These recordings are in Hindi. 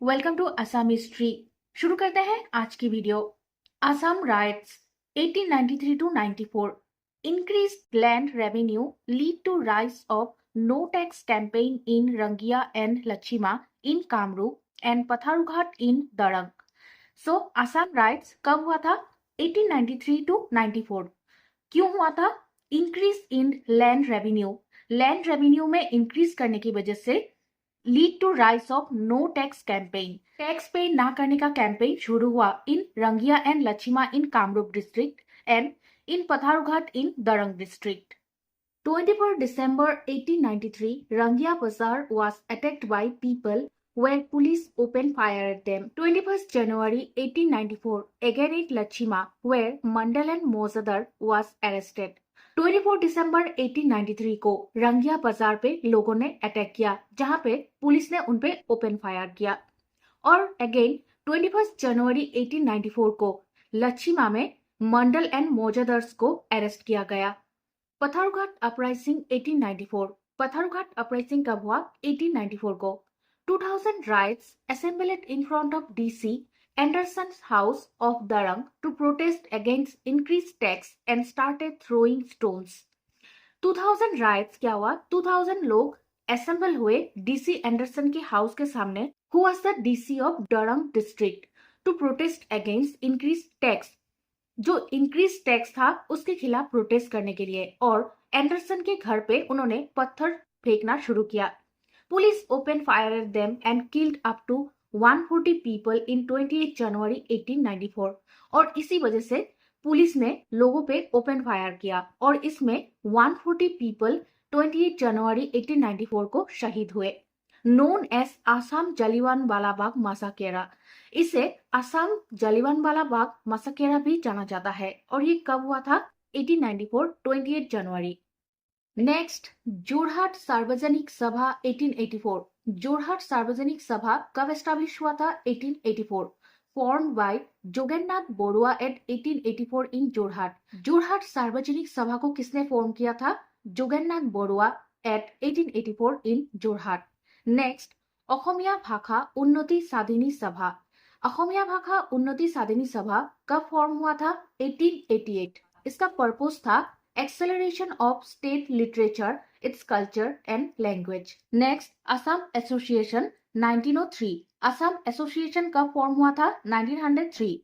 Welcome to Assam history. शुरू करते हैं आज की video. Assam rights 1893 to 94 increased land revenue lead to rise of no tax campaign in Rangia and Lachima in Kamrup and Patharughat in Darang। So Assam riots कब हुआ था? 1893 to 94। क्यों हुआ था? Increase in land revenue, land revenue में इंक्रीज करने की वजह से lead to rise of no tax campaign, tax pay ना करने का कैंपेन शुरू हुआ in Rangia and Lachima in Kamrup district and in Patharughat in Darang district. 24 December 1893, Rangia Bazaar was attacked by people where police opened fire at them. 21st January 1894, again at Lachima, where Mandal and Mozadar was arrested. 24 दिसंबर 1893 को रंगिया बाजार पे लोगों ने अटैक किया, जहां पे पुलिस ने उनपे ओपन फायर किया। और अगेन 21 जनवरी 1894 को लच्छिमा में मंडल एंड मोजादर्स को अरेस्ट किया गया। पथारुघाट अपराइजिंग 1894, पथारुघाट अपराइजिंग कब हुआ? 1894 को। 2000 rights assembled in front of DC Anderson's house of Darang to protest against increased tax and started throwing stones। 2000 riots क्या हुआ? 2000 लोग assemble हुए DC एंडरसन के हाउस के सामने, who was the DC of Darang district, to protest against increased tax, जो increased tax था उसके खिलाफ प्रोटेस्ट करने के लिए, और एंडरसन के घर पे उन्होंने पत्थर फेंकना शुरू किया। Police open fire at them and killed up to 140 people in 28 January 1894। और इसी वजह से पुलिस ने लोगों पे ओपन फायर किया और इसमें 140 people 28 जनवरी 1894 को शहीद हुए। नोन एज आसाम जलियांवाला बाग मसाकेरा, इसे असम जलियांवाला बाग मसाकेरा भी जाना जाता है। और ये कब हुआ था? 1894 28 जनवरी। नेक्स्ट, जोरहाट सार्वजनिक सभा 1884। जोरहाट सार्वजनिक सभा कब एस्टैब्लिश हुआ था? 1884। फॉर्म्ड बाय जोगन्नाथ बोरुआ एट 1884 इन जोरहाट। जोरहाट सार्वजनिक सभा को किसने फॉर्म किया था? जोगन्नाथ बोरुआ एट 1884 इन जोरहाट। नेक्स्ट, অসমীয়া भाषा उन्नति साधिनी सभा। অসমীয়া भाषा उन्नति साधिनी सभा कब फॉर्म हुआ था? 1888। इसका पर्पस था acceleration of state literature, its culture and language। Next, Assam Association 1903। Assam Association कब फॉर्म हुआ था? 1903।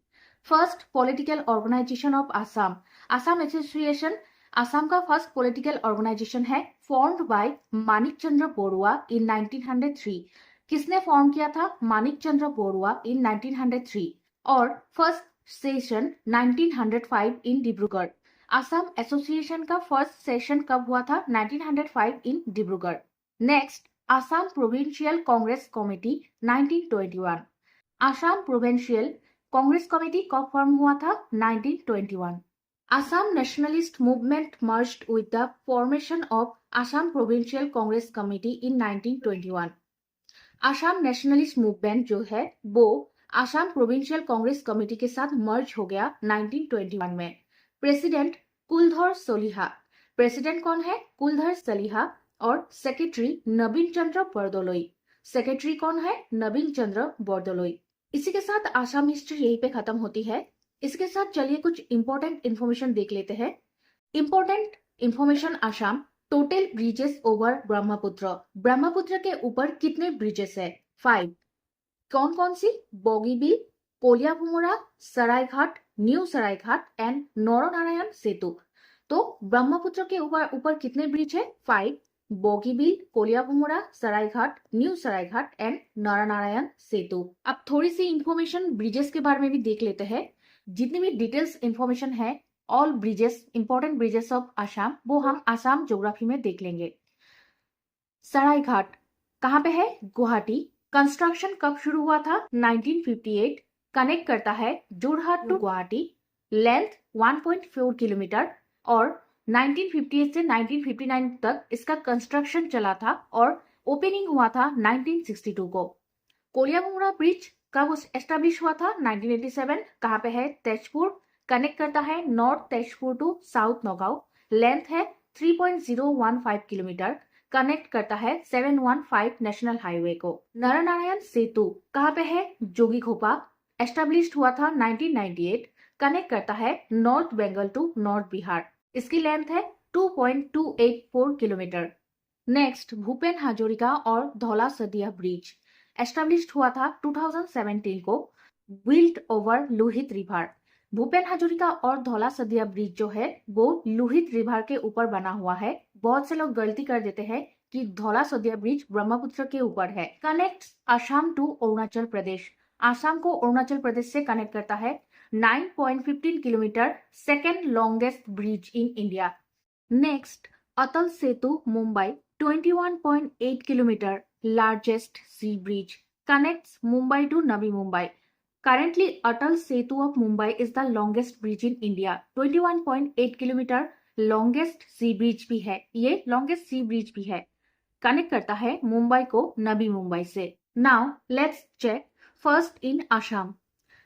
First political organisation of Assam. Assam association Assam का फर्स्ट पॉलिटिकल ऑर्गेनाइजेशन है, formed by Manik Chandra Borua in 1903। किसने फॉर्म किया था? मानिक चंद्र बोरुआ इन 1903। और first session 1905 in Dibrugarh. Assam association का फर्स्ट सेशन कब हुआ था? 1905 in Dibrugarh. Next, Assam provincial Congress committee 1921। Assam provincial Congress committee कब फॉर्म हुआ था? 1921। Assam nationalist movement merged with the formation of Assam provincial Congress committee in 1921। Assam nationalist movement जो है वो असम प्रोविंशियल कांग्रेस कमेटी के साथ मर्ज हो गया 1921 में। प्रेसिडेंट कुलधर सलिहा, प्रेसिडेंट कौन है? कुलधर सलिहा। और सेक्रेटरी नवीन चंद्र बरदोलोई, सेक्रेटरी कौन है? नवीन चंद्र बरदोलोई। इसी के साथ आसाम हिस्ट्री यहीं पे खत्म होती है। इसके साथ चलिए कुछ इंपॉर्टेंट इंफॉर्मेशन देख लेते हैं। Important information Assam, total bridges over Brahmaputra. Brahmaputra के ऊपर कितने ब्रिजेस है? 5। कौन कौन सी? बोगीबील, कोलियाभूमुरा, सरायघाट, न्यू सरायघाट एंड नरनारायण सेतु। तो ब्रह्मपुत्र के ऊपर कितने ब्रिज है? 5। बोगीबील, कोलियाभूमुरा, सरायघाट, न्यू सरायघाट एंड नरनारायण सेतु। अब थोड़ी सी इंफॉर्मेशन ब्रिजेस के बारे में भी देख लेते हैं। जितनी भी डिटेल्स इंफॉर्मेशन है all bridges, important bridges of Assam, वो हम आसाम ज्योग्राफी में देख लेंगे। सरायघाट कहाँ पे है? गुवाहाटी। कंस्ट्रक्शन कब शुरू हुआ था? 1958। कनेक्ट करता है Jorhat to Guwahati. Length 1.4 kilometre और 1958 से 1959 तक इसका कंस्ट्रक्शन चला था और ओपनिंग हुआ था 1962 को। कोलियाभूमुरा ब्रिज कब एस्टैब्लिश हुआ था? 1987। कहाँ पे है? तेजपुर। कनेक्ट करता है north Tezpur to south Nagaon. Length है 3.015 किलोमीटर। कनेक्ट करता है 715 नेशनल हाईवे को। नरनारायण सेतु कहाँ पे है? जोगीघोपा, एस्टेब्लिश्ड हुआ था 1998, कनेक्ट करता है north Bengal to north Bihar. इसकी लेंथ है 2.284 किलोमीटर। नेक्स्ट, भूपेन हाजरिका और धौला सदिया ब्रिज एस्टेब्लिश्ड हुआ था 2017 को, built over Lohit river. Bhupen Hazarika और धौला सदिया ब्रिज जो है वो लोहित रिवर के ऊपर बना हुआ है। बहुत से लोग गलती कर देते हैं कि धौला सदिया ब्रिज ब्रह्मपुत्र के ऊपर है। कनेक्ट असम टू अरुणाचल प्रदेश, असम को अरुणाचल प्रदेश से कनेक्ट करता है। 9.15 kilometre, second longest bridge in India. Next, Atal Setu Mumbai 21.8 kilometer largest sea bridge connects Mumbai to Navi Mumbai. Currently, Atal Setu of Mumbai is the longest bridge in India. 21.8 kilometer longest sea bridge भी है, ये longest sea bridge भी है, कनेक्ट करता है मुंबई को नवी मुंबई से। Now let's check first in Assam.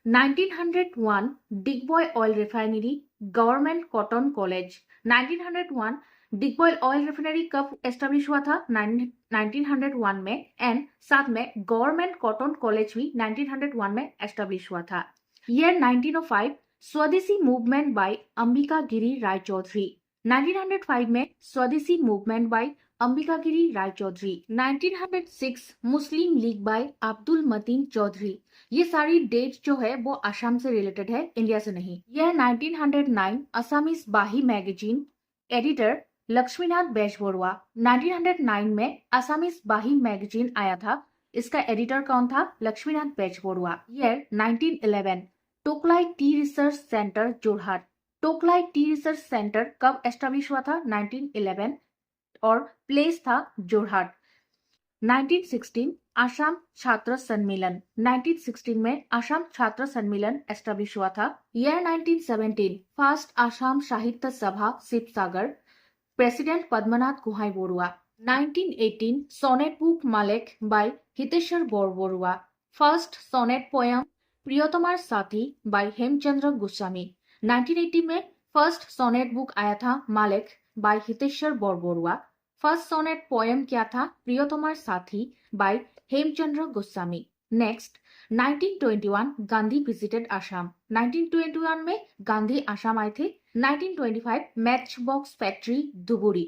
1901 Digboy Oil Refinery, Government Cotton College. 1901 Digboi oil refinery कब एस्टेब्लिश हुआ था? 1901 में, एंड साथ में गवर्नमेंट कॉटन कॉलेज भी 1901 में एस्टेब्लिश हुआ था। Year 1905 Swadeshi movement by Ambika Giri Rai Chaudhary. 1905 में Swadeshi movement by Ambika Giri Rai Chaudhary. 1906 Muslim League by Abdul Matin Chaudhary. ये सारी डेट जो है वो असम से रिलेटेड है, इंडिया से नहीं। ईयर 1909 असमीज बाही मैगजीन, एडिटर लक्ष्मीनाथ बेजबरुआ। 1909 में असमीज बाही मैगजीन आया था, इसका एडिटर कौन था? Lakshminath Bezbaruah. Year 1911 Tocklai tea research centre Jorhat. Tocklai tea research centre कब एस्टेब्लिश हुआ था? 1911, और प्लेस था जोरहाट। 1916 असम छात्र सम्मेलन। 1916 में असम छात्र सम्मेलन एस्टेब्लिश हुआ था। Year 1917 first Assam Sahitya Sabha Sivasagar, president Padmanath Gohain Baruah. 1918 sonnet book Malek by Hiteswar Barbaruah. First sonnet poem Priyatamar Sathi by Hemchandra Goswami. 1980 में फर्स्ट सोनेट बुक आया था Malek by Hiteswar Barbaruah. First sonnet poem क्या था? Priyatamar Sathi by Hemchandra Goswami. Next, 1921 Gandhi visited Assam. 1921 में गांधी असम आए थे। 1925 मैच बॉक्स फैक्ट्री धुबुरी।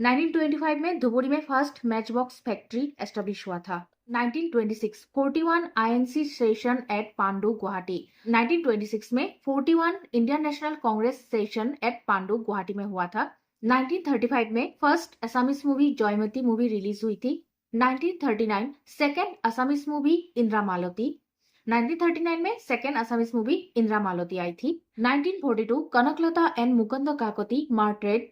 1925 में धुबुरी में first match box factory establish हुआ था। 1926 41 INC session at Pandu Guwahati. 1926 में 41 Indian national Congress session at Pandu Guwahati में हुआ था। 1935 में first Assamese movie Joymati movie release हुई थी। 1939 सेकेंड असमीज मूवी इंदिरा मालती। 1939 में सेकेंड असमीज मूवी इंदिरा मालती आई थी। 1942 Kanaklata and Mukund Kakati murdered,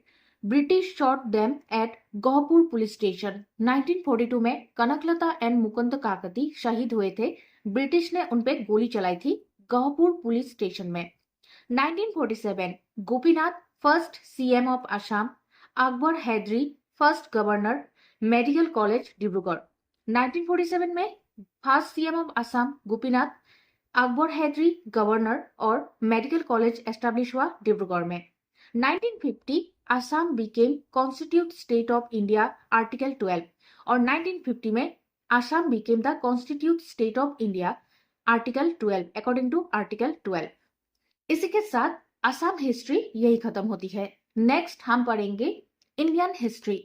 British shot them at Gohpur police station. 1942 में कनकलता एंड मुकुंद काकती शहीद हुए थे, ब्रिटिश ने उनपे गोली चलाई थी गहपुर पुलिस स्टेशन में। 1947 Gopinath first CM of Assam, Akbar Hydari first governor, medical college Dibrugarh. 1947 में first CM of Assam Gopinath, Akbar Hydari governor, और मेडिकल कॉलेज एस्टेब्लिश हुआ डिब्रूगढ़ में। 1950 Assam became constitute state of India article 12, और 1950 में Assam became the constitute state of India article 12 according to article 12। इसी के साथ असम हिस्ट्री यही खत्म होती है। नेक्स्ट हम पढ़ेंगे इंडियन हिस्ट्री।